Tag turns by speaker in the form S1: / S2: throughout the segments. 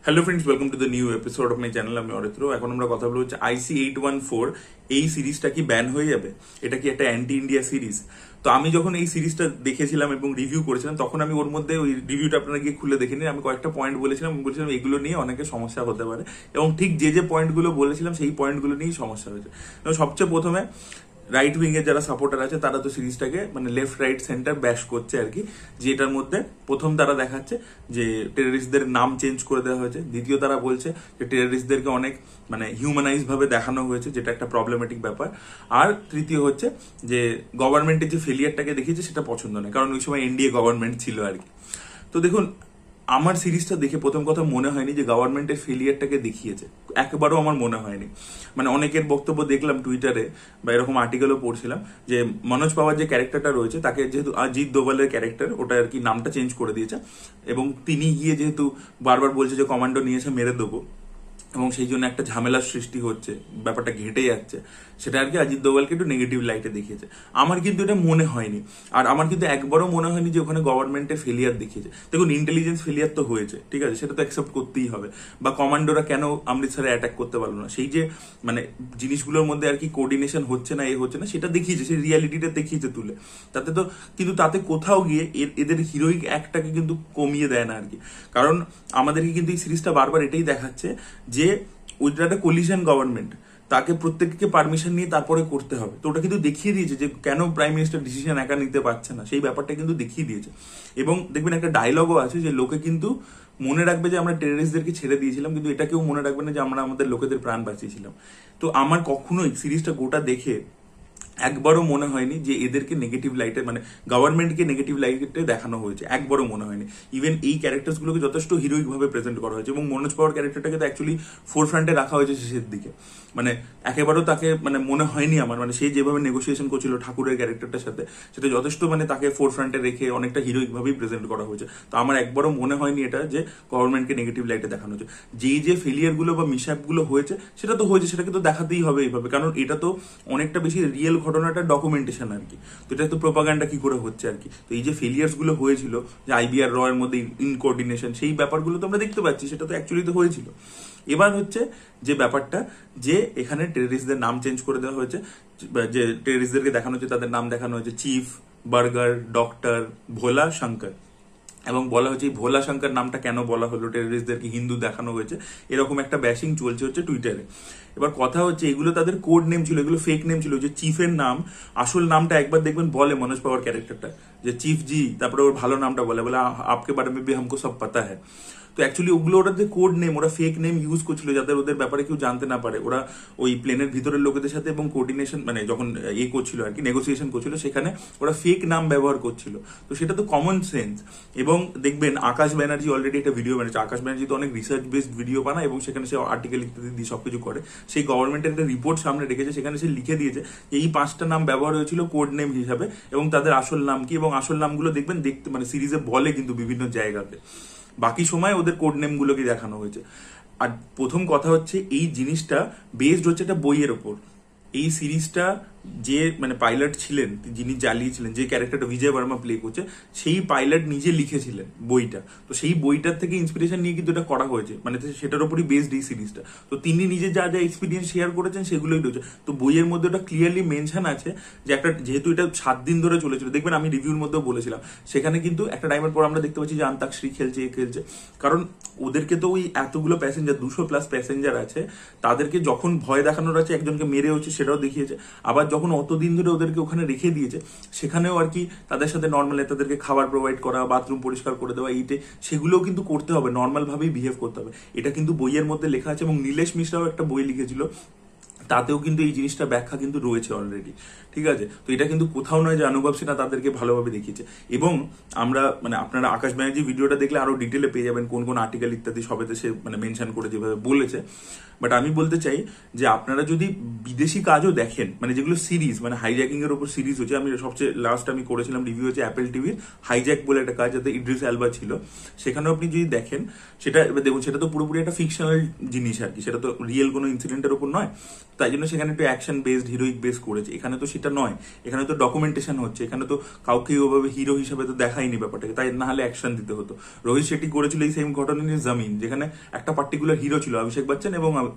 S1: Hello friends, welcome to the new episode of my channel. আমি অরিত্র। এখন আমরা কথা বলবো হচ্ছে IC814 এই সিরিজটা কি ব্যান হয়ে যাবে? এটা কি একটা অ্যান্টি ইন্ডিয়া সিরিজ? তো আমি যখন এই সিরিজটা দেখেছিলাম এবং রিভিউ করেছিলাম, তখন আমি ওর মধ্যে ওই রিভিউটা আপনারা গিয়ে খুলে দেখে নিন। আমি কয়েকটা পয়েন্ট বলেছিলাম এগুলো নিয়ে অনেকের সমস্যা হতে পারে, এবং ঠিক যে পয়েন্টগুলো বলেছিলাম সেই পয়েন্টগুলো নিয়েই সমস্যা হয়েছে। সবচেয়ে প্রথমে রাইট উইং এর যারা সাপোর্টার আছে তারা তো সিরিজটাকে মানে লেফট রাইট সেন্টার ব্যাশ করছে আর কি, যে এটার মধ্যে প্রথম তারা দেখাচ্ছে যে টেররিস্টদের নাম চেঞ্জ করে দেওয়া হয়েছে। দ্বিতীয় তারা বলছে যে টেররিস্টদেরকে অনেক মানে হিউম্যানাইজ ভাবে দেখানো হয়েছে, যেটা একটা প্রবলেমেটিক ব্যাপার। আর তৃতীয় হচ্ছে যে গভর্নমেন্টের যে ফেলিয়ারটাকে দেখিয়েছে সেটা পছন্দ নয়, কারণ ওই সময় এনডিএ গভর্নমেন্ট ছিল আর কি। তো দেখুন, আমার সিরিজটা দেখে প্রথম কথা মনে হয়নি যে গভর্নমেন্টের ফেলিয়ারটাকে দেখিয়েছে, একবারও আমার মনে হয়নি। মানে অনেকের বক্তব্য দেখলাম টুইটারে বা এরকম আর্টিকেলও পড়ছিলাম যে মনোজ পাওয়ার যে ক্যারেক্টারটা রয়েছে তাকে যেহেতু অজিত দোভালের ক্যারেক্টার, ওটা আর কি নামটা চেঞ্জ করে দিয়েছে, এবং তিনি গিয়ে যেহেতু বারবার বলছে যে কমান্ডো নিয়েছে মেরে দেবো, এবং সেই জন্য একটা ঝামেলার সৃষ্টি হচ্ছে, ব্যাপারটা ঘেটে যাচ্ছে, সেটা আর কি অজিত দোভালকে একটু নেগেটিভ লাইটে দেখিয়েছে। আমার কিন্তু এটা মনে হয়নি, আর আমার কিন্তু একবারও মনে হয়নি যে ওখানে গভর্নমেন্টের ফেলিয়ার দেখিয়েছে। দেখুন, ইন্টেলিজেন্স ফেলিয়ার তো হয়েছে, ঠিক আছে, সেটা তো অ্যাকসেপ্ট করতেই হবে। বা কমান্ডোরা কেন অমৃতসরে অ্যাটাক করতে পারলো না, সেই যে মানে জিনিসগুলোর মধ্যে আর কি কোঅর্ডিনেশন হচ্ছে না, হচ্ছে না, সেটা দেখিয়েছে, সেই রিয়ালিটিটা দেখিয়েছে তুলে। তাতে তো কিন্তু তাতে কোথাও গিয়ে এদের হিরোইক অ্যাক্টটাকে কিন্তু কমিয়ে দেয় না আর কি। কারণ আমাদেরকে কিন্তু এই সিরিজটা বারবার এটাই দেখাচ্ছে যে ওইটা একটা কোলিশন গভর্নমেন্ট, তাকে প্রত্যেককে পারমিশন নিয়ে তারপরে করতে হবে। তো ওটা কিন্তু দেখিয়ে দিয়েছে যে কেন প্রাইম মিনিস্টার ডিসিশন একা নিতে পারছে না, সেই ব্যাপারটা কিন্তু দেখিয়ে দিয়েছে। এবং দেখবেন একটা ডায়লগও আছে যে লোকে কিন্তু মনে রাখবে যে আমরা টেররিস্টদেরকে ছেড়ে দিয়েছিলাম, কিন্তু এটা কেউ মনে রাখবে না যে আমরা আমাদের লোকেদের প্রাণ বাঁচিয়েছিলাম। তো আমার কখনোই সিরিজটা গোটা দেখে একবারও মনে হয়নি যে এদেরকে নেগেটিভ লাইটে মানে গভর্নমেন্টকে নেগেটিভ লাইটে দেখানো হয়েছে, একবারও মনে হয়নি। ইভেন এই ক্যারেক্টারসগুলোকে যথেষ্ট হিরোইক ভাবে প্রেজেন্ট করা হয়েছে, এবং মনোজ পাওয়ার ক্যারেক্টারটাকে তো অ্যাকচুয়ালি ফোর ফ্রন্টে রাখা হয়েছে শেষের দিকে। মানে একেবারেও তাকে মানে মনে হয়নি আমার, মানে সেই যেভাবে নেগোসিয়েশন করছিল ঠাকুরের ক্যারেক্টারটার সাথে, সেটা যথেষ্ট মানে তাকে ফোর ফ্রন্টে রেখে অনেকটা হিরোইক ভাবেই প্রেজেন্ট করা হয়েছে। তো আমার একবারও মনে হয়নি এটা যে গভর্নমেন্টকে নেগেটিভ লাইটে দেখানো হয়েছে। যে ফেলিয়ারগুলো বা মিসহ্যাপগুলো হয়েছে সেটা তো হয়েছে, সেটাকে তো দেখাতেই হবে এইভাবে, কারণ এটা তো অনেকটা বেশি রিয়েল ঘটনাটা ডকুমেন্টেশন আর কি। তো এটা তো প্রোপাগান্ডা কি করে হচ্ছে আর কি। তো এই যে ফেলিয়ার্স গুলো হয়েছিল, যে IBR র এর মধ্যে ইনকোঅর্ডিনেশন, সেই ব্যাপারগুলো তো আমরা দেখতে পাচ্ছি, সেটা তো অ্যাকচুয়ালি তো হয়েছিল। এবার হচ্ছে যে ব্যাপারটা যে এখানে টেররিস্টদের নাম চেঞ্জ করে দেওয়া হয়েছে, যে টেররিস্টদেরকে দেখানো হচ্ছে, তাদের নাম দেখানো হয়েছে চিফ, বার্গার, ডক্টর, ভোলা শঙ্কর। এবং বলা হচ্ছে এই ভোলা শঙ্কর নামটা কেন বলা হলো, টেররিস্টদেরকে হিন্দু দেখানো হয়েছে, এরকম একটা ব্যাশিং চলছে হচ্ছে টুইটারে। এবার কথা হচ্ছে এগুলো তাদের কোড নেম ছিল, এগুলো ফেক নেম ছিল। যে চিফের নাম, আসল নামটা একবার দেখবেন বলে মনোজ পাওয়ার ক্যারেক্টারটা যে চিফ জি, তারপরে ওর ভালো নামটা বলে আপকে বারে মে ভি হামকো সব পাতা হ্যায়। তো অ্যাকচুয়ালি ওগুলো ওদের কোড নেম, ওরা ফেক নেম ইউজ করছিল যাতে ওদের ব্যাপারে কেউ জানতে না পারে। ওরা ওই প্লেনের ভিতরের লোকেদের সাথে এবং কোঅর্ডিনেশন মানে যখন করছিল আর কি, নেগোসিয়েশন করছিল, সেখানে ওরা ফেক নাম ব্যবহার করছিল। তো সেটা তো কমন সেন্স। এবং দেখবেন আকাশ ব্যানার্জি অলরেডি একটা ভিডিও বানিয়েছে। আকাশ ব্যানার্জি তো অনেক রিসার্চ বেসড ভিডিও বানায়, এবং সেখানে সে আর্টিকেল ইত্যাদি দিয়ে সবকিছু করে। সেই গভর্নমেন্টের একটা রিপোর্ট সামনে রেখেছে, সেখানে সে লিখে দিয়েছে এই 5টা নাম ব্যবহার হয়েছিল কোড নেম হিসাবে, এবং তাদের আসল নাম কি, এবং আসল নামগুলো দেখবেন দেখতে মানে সিরিজে বলে কিন্তু বিভিন্ন জায়গাতে। বাকি সময় ওদের কোড নেম গুলোকে দেখানো হয়েছে। আর প্রথম কথা হচ্ছে এই জিনিসটা বেসড হচ্ছে একটা বইয়ের ওপর। এই সিরিজটা যে মানে পাইলট ছিলেন, যিনি চালিয়েছিলেন, যে ক্যারেক্টারটা বিজয় বর্মা প্লে করছে, সেই পাইলট নিজে লিখেছিলেন বইটা। তো সেই বইটার থেকে ইন্সপিরেশন নিয়ে কিন্তু এটা করা হয়েছে, মানে সেটার উপরই বেসড এই সিরিজটা। তো তিনি নিজে যা যা এক্সপিরিয়েন্স শেয়ার করেছেন সেগুলোই রয়েছে। তো বইয়ের মধ্যে ওটা ক্লিয়ারলি মেনশন আছে যে একটা, যেহেতু এটা 7 দিন ধরে চলেছিল, দেখবেন আমি রিভিউর মধ্যেও বলেছিলাম, সেখানে কিন্তু একটা টাইমের পর আমরা দেখতে পাচ্ছি যে আন্তাক্ষরী খেলছে, কারণ ওদেরকে তো ওই এতগুলো প্যাসেঞ্জার, 200+ প্যাসেঞ্জার আছে, তাদেরকে যখন ভয় দেখানোর আছে, একজনকে মেরে হচ্ছে সেটাও দেখিয়েছে। আবার যখন অতদিন ধরে ওদেরকে ওখানে রেখে দিয়েছে, সেখানেও আর কি তাদের সাথে নর্মাল তাদেরকে খাবার প্রোভাইড করা, বাথরুম পরিষ্কার করে দেওয়া, সেগুলোও কিন্তু করতে হবে, নর্মাল ভাবেই বিহেভ করতে হবে। এটা কিন্তু বইয়ের মধ্যে লেখা আছে, এবং নীলেশ মিশ্রাও একটা বই লিখেছিল, তাতেও কিন্তু এই জিনিসটা ব্যাখ্যা কিন্তু রয়েছে অলরেডি। ঠিক আছে, তো এটা কিন্তু কোথাও নয় যে অনুভব সিনহা তাদেরকে ভালোভাবে দেখিয়েছে। এবং আমরা মানে আপনারা আকাশ ব্যানার্জি ভিডিওটা দেখলে আরো ডিটেলে পেয়ে যাবেন কোন কোন আর্টিকেল ইত্যাদি সবেতে সে মানে মেনশন করে যেভাবে বলেছে। বাট আমি বলতে চাই যে আপনারা যদি বিদেশি কাজও দেখেন, মানে যেগুলো সিরিজ, মানে হাইজ্যাকিং এর উপর সিরিজ হচ্ছে, আমি সবচেয়ে লাস্ট আমি করেছিলাম রিভিউ হচ্ছে অ্যাপেল টিভির হাইজ্যাক বলে একটা কাজ, যাতে ইদ্রিস এলবা ছিল, সেখানেও আপনি যদি দেখেন সেটা দেখুন, সেটা তো পুরোপুরি একটা ফিকশনাল জিনিস আর কি, সেটা তো রিয়েল কোনো ইনসিডেন্টের উপর নয়। তাই জন্য সেখানে একটু অ্যাকশন বেসড হিরোইক বেস করেছে। এখানে তো সেটা নয়, এখানে তো ডকুমেন্টেশন হচ্ছে, এখানে তো কাউকে ওভাবে হিরো হিসাবে তো দেখায়নি ব্যাপারটাকে, তাই না হলে অ্যাকশন দিতে হতো। রোহিত শেট্টি করেছিল এই সেম ঘটনা নিয়ে জামিন, যেখানে একটা পার্টিকুলার হিরো ছিল অভিষেক বচ্চন এবং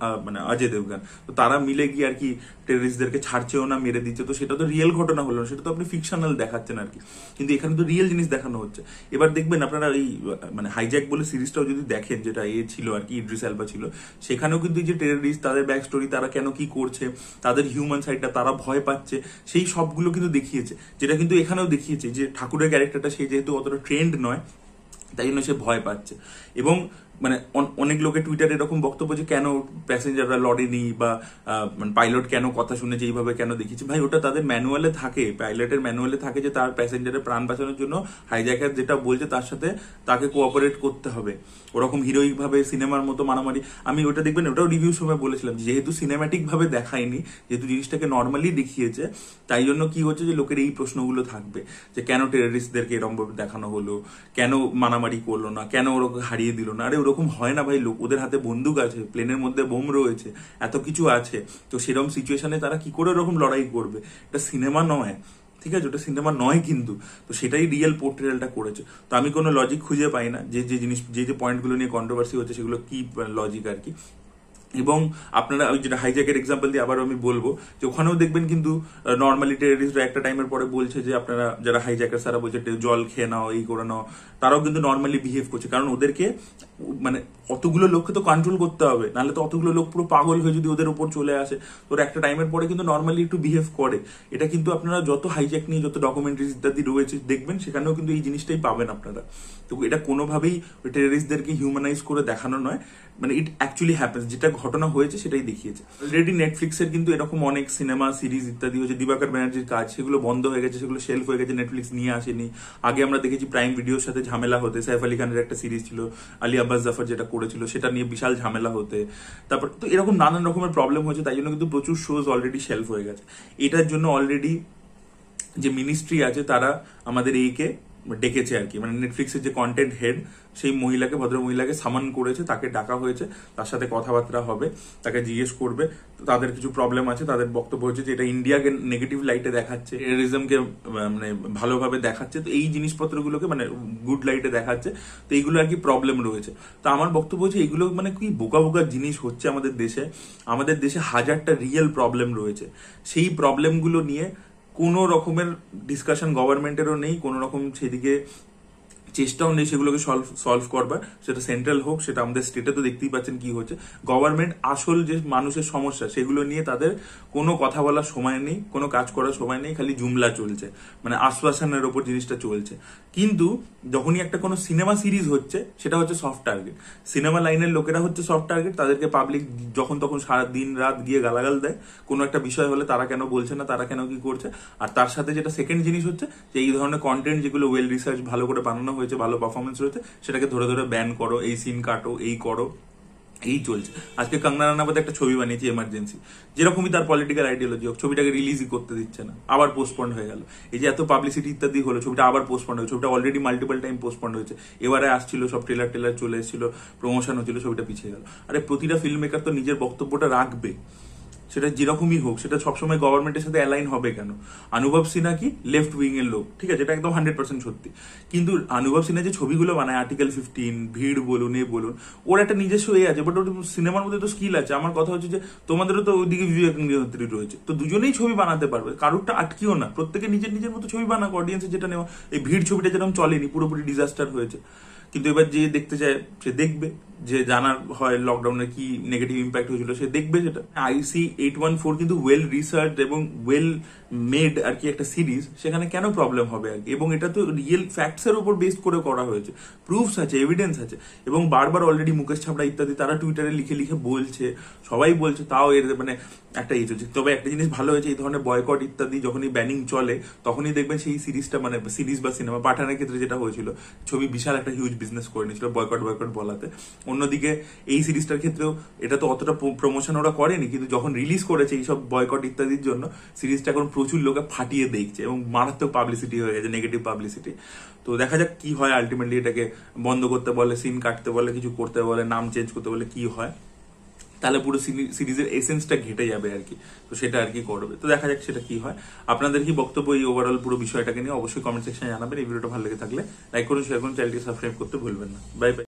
S1: মানে অজয় দেবগান, তো তারা মিলে গিয়ে আর কি টেররিস্টদেরকে ছাড়ছেও না, মেরে দিচ্ছে। তো সেটা তো রিয়েল ঘটনা হলো না, সেটা তো আপনি ফিকশনাল দেখাচ্ছেন আর কি, কিন্তু এখানে তো রিয়েল জিনিস দেখানো হচ্ছে। এবার দেখবেন আপনারা এই মানে হাইজ্যাক বলে সিরিজটাও যদি দেখেন, যেটা ছিল আর কি, ইদ্রিস এলবা ছিল, সেখানেও কিন্তু যে টেররিস্ট, তাদের ব্যাক স্টোরি, তারা কেন কি করছে, তাদের হিউম্যান সাইডটা, তারা ভয় পাচ্ছে, সেই সবগুলো কিন্তু দেখিয়েছে। যেটা কিন্তু এখানেও দেখিয়েছে যে ঠাকুরের ক্যারেক্টারটা সে যেহেতু অতটা ট্রেন্ড নয়, তাই জন্য সে ভয় পাচ্ছে। এবং মানে অনেক লোকের টুইটারে এরকম বক্তব্য যে কেন প্যাসেঞ্জাররা লড়েনি বা মানে পাইলট কেন কথা শুনেছে, এইভাবে কেন দেখিয়েছে। ভাই ওটা তাদের ম্যানুয়ালে থাকে, পাইলটের ম্যানুয়ালে থাকে যে তার প্যাসেঞ্জারের প্রাণ বাঁচানোর জন্য হাইজ্যাকার যেটা বলছে তার সাথে তাকে কোঅপারেট করতে হবে। ওরকম হিরোইক ভাবে সিনেমার মতো মারামারি, আমি ওটা দেখবেন, ওটাও রিভিউ সময় বলেছিলাম, যেহেতু সিনেম্যাটিক ভাবে দেখায়নি, যেহেতু জিনিসটাকে নর্মালি দেখিয়েছে, তাই জন্য কি হচ্ছে যে লোকের এই প্রশ্নগুলো থাকবে যে কেন টেররিস্টদেরকে এরকম ভাবে দেখানো হলো, কেন মারামারি করলো না, কেন ওরকম হারিয়ে দিল না। আরে ওরকম হয় না ভাই, লোক, ওদের হাতে বন্দুক আছে, প্লেনের মধ্যে বোম রয়েছে, এত কিছু আছে, তো সেরকম সিচুয়েশনে তারা কি করে ওরকম লড়াই করবে? এটা সিনেমা নয়, ঠিক আছে, ওটা সিনেমা নয় কিন্তু, তো সেটাই রিয়েল পোর্ট্রেলটা করেছে। তো আমি কোনো লজিক খুঁজে পাই না যে যে জিনিস, যে পয়েন্টগুলো নিয়ে কন্ট্রোভার্সি হচ্ছে সেগুলো কি লজিক আর কি। এবং আপনারা ওই যেটা হাইজ্যাকের এক্সাম্পল দিয়ে আবার আমি বলবো যে ওখানেও দেখবেন কিন্তু নর্মালি টেররিস্টরা একটা টাইমের পরে বলছে যে আপনারা যারা হাইজ্যাকার তারা বলছে জল খেয়ে নাও, এই করে নাও, তারাও কিন্তু নর্মালি বিহেভ করছে, কারণ ওদেরকে মানে অতগুলো লোককে তো কন্ট্রোল করতে হবে, নাহলে তো অতগুলো লোক পুরো পাগল হয়ে যদি ওদের উপর চলে আসে, তো একটা টাইমের পরে কিন্তু নর্মালি একটু বিহেভ করে। এটা কিন্তু আপনারা যত হাইজ্যাক নিয়ে যত ডকুমেন্টারিজ ইত্যাদি রয়েছে দেখবেন, সেখানেও কিন্তু এই জিনিসটাই পাবেন আপনারা। তো এটা কোনোভাবেই টেররিস্টদেরকে হিউম্যানাইজ করে দেখানো নয়, মানে ইট অ্যাকচুয়ালি হ্যাপেন্স, যেটা ঘটনা হয়েছে সেটাই দেখিয়েছে। অলরেডি নেটফ্লিক্সের কিন্তু এরকম অনেক সিনেমা সিরিজ ইত্যাদি হয়েছে, দিবাকর ব্যানার্জির কাজ, সেগুলো বন্ধ হয়ে গেছে, সেগুলো শেলফ হয়ে গেছে, নেটফ্লিক্স নিয়ে আসেনি। আগে আমরা দেখেছি প্রাইম ভিডিওর সাথে ঝামেলা হতে, সাইফ আলী খানের একটা সিরিজ ছিল আলী আব্বাস জাফর যেটা করেছিল, সেটা নিয়ে বিশাল ঝামেলা হতে। তারপর তো এরকম নানান রকমের প্রবলেম হয়েছে, তাই জন্য কিন্তু প্রচুর শোজ অলরেডি শেলফ হয়ে গেছে। এটার জন্য অলরেডি যে মিনিস্ট্রি আছে তারা আমাদের এইকে ডেকেছে আর কি, মানে নেটফ্লিক্সের যে কন্টেন্ট হেড, সেই মহিলাকে, ভদ্র মহিলাকে সামান করেছে, তাকে ডাকা হয়েছে, তার সাথে কথাবার্তা হবে, তাকে জিজ্ঞেস করবে তাদের কিছু প্রবলেম আছে। তাদের বক্তব্য হচ্ছে যে এটা ইন্ডিয়াকে নেগেটিভ লাইটে দেখাচ্ছে, টেররিজমকে মানে ভালোভাবে দেখাচ্ছে, তো এই জিনিসপত্রগুলোকে মানে গুড লাইটে দেখাচ্ছে, তো এইগুলো আর কি প্রবলেম রয়েছে। তো আমার বক্তব্য হচ্ছে এগুলো মানে কি বোকা বোকা জিনিস হচ্ছে আমাদের দেশে। আমাদের দেশে হাজারটা রিয়েল প্রবলেম রয়েছে, সেই প্রবলেমগুলো নিয়ে কোনো রকমের ডিসকাশন গভর্নমেন্টেরও নেই, কোনো রকম সেদিকে চেষ্টাও নেই সেগুলোকে সলভ করবার, সেটা সেন্ট্রাল হোক, সেটা আমাদের স্টেটে তো দেখতেই পাচ্ছেন কি হচ্ছে। গভর্নমেন্ট আসল যে মানুষের সমস্যা সেগুলো নিয়ে তাদের কোনো কথা বলার সময় নেই, কোনো কাজ করার সময় নেই, খালি জুমলা চলছে, মানে আশ্বাসনের ওপর জিনিসটা চলছে। কিন্তু যখনই একটা কোনো সিনেমা সিরিজ হচ্ছে, সেটা হচ্ছে সফট টার্গেট, সিনেমা লাইনের লোকেরা হচ্ছে সফট টার্গেট, তাদেরকে পাবলিক যখন তখন সারা দিন রাত গিয়ে গালাগাল দেয়, কোনো একটা বিষয় হলে তারা কেন বলছে না, তারা কেন কি করছে। আর তার সাথে যেটা সেকেন্ড জিনিস হচ্ছে যে এই ধরনের কন্টেন্ট যেগুলো ওয়েল রিসার্চ, ভালো করে বানানো হয়েছে, ভালো পারফরমেন্স রয়েছে, সেটাকে ধরে ধরে ব্যান করো, এই সিন কাটো, এই করো, এই চলছে। আজকে কঙ্গনা রানাবত একটা ছবি বানিয়েছে এমার্জেন্সি, যেরকমই তার পলিটিক্যাল আইডিওলজি হোক, ছবিটাকে রিলিজই করতে দিচ্ছে না, আবার পোস্টপন্ড হয়ে গেল। এই যে এত পাবলিসিটি ইত্যাদি হলো, ছবিটা আবার পোস্টপন্ড হয়েছে, ছবিটা অলরেডি মাল্টিপল টাইম পোস্টপন্ড হয়েছে, এবারে আসছিল সব ট্রেলার চলে এসেছিল, প্রমোশন হচ্ছিল, ছবিটা পিছিয়ে গেল। আরে প্রতিটা ফিল্ম মেকার তো নিজের বক্তব্যটা রাখবে, সেটা যেরকমই হোক, সেটা সবসময় গভর্নমেন্টের সাথে অ্যালাইন হবে কেন? অনুভব সিনহা কি লেফট উইং এর লোক, ঠিক আছে, এটা একদম 100% সত্যি, কিন্তু অনুভব সিনহা যে ছবিগুলো বানায়, আর্টিকেল 15, ভিড় বলুন, এ বলুন, ওর একটা নিজস্ব আছে, বাট ওর সিনেমার মধ্যে তো স্কিল আছে। আমার কথা হচ্ছে যে তোমাদেরও তো ওইদিকে বিবেক রয়েছে, তো দুজনেই ছবি বানাতে পারবে, কারোরটা আটকিও না, প্রত্যেকে নিজের নিজের মতো ছবি বানাক, অডিয়েন্সের যেটা নেওয়া। এই ভিড় ছবিটা যেরকম চলেনি, পুরোপুরি ডিজাস্টার হয়েছে, কিন্তু এবার যে দেখতে চায় সে দেখবে, যে জানার হয় লকডাউনের কি নেগেটিভ ইম্প্যাক্ট হয়েছিল সে দেখবে সেটা। IC814 কিন্তু ওয়েল রিসার্চ এবং ওয়েল মেড আর কি একটা সিরিজ, সেখানে কেন প্রবলেম হবে আর কি? এবং এটা তো রিয়েল ফ্যাক্টস এর উপর বেস করে করা হয়েছে, প্রুফস আছে, এভিডেন্স আছে, এবং বারবার অলরেডি মুকেশ ছাবড়া ইত্যাদি তারা টুইটারে লিখে লিখে বলছে, সবাই বলছে, তাও এর মানে একটা ইয়ে চলছে। তবে একটা জিনিস ভালো হয়েছে, এই ধরনের বয়কট ইত্যাদি যখনই ব্যানিং চলে, তখনই দেখবেন সেই সিরিজটা, মানে সিরিজ বা সিনেমা, পাঠানের ক্ষেত্রে যেটা হয়েছিল, ছবি বিশাল একটা হিউজ বিজনেস করে নিয়েছিল বয়কট বলাতে। অন্যদিকে এই সিরিজটার ক্ষেত্রেও এটা তো অতটা প্রমোশন ওরা করেনি, কিন্তু যখন রিলিজ করেছে এইসব বয়কট ইত্যাদির জন্য, সিরিজটা এখন প্রচুর লোকে ফাটিয়ে দেখছে এবং মারাত্মক পাবলিসিটি হয়ে গেছে, নেগেটিভ পাবলিসিটি। তো দেখা যাক কি হয় আলটিমেটলি, এটাকে বন্ধ করতে বলে, সিন কাটতে বলে, কিছু করতে বলে, নাম চেঞ্জ করতে বলে, কি হয়। তাহলে পুরো সিরিজের এসেন্সটা ঘেটে যাবে আর কি। তো সেটা আর কি করবে, তো দেখা যাক সেটা কি হয়। আপনাদের কি বক্তব্য এই ওভারঅল পুরো বিষয়টাকে নিয়ে অবশ্যই কমেন্ট সেকশনে জানাবেন। এই ভিডিওটা ভালো লেগে থাকলে লাইক করুন, শেয়ার করুন, চ্যানেলটি সাবস্ক্রাইব করতে ভুলবেন না। Bye bye.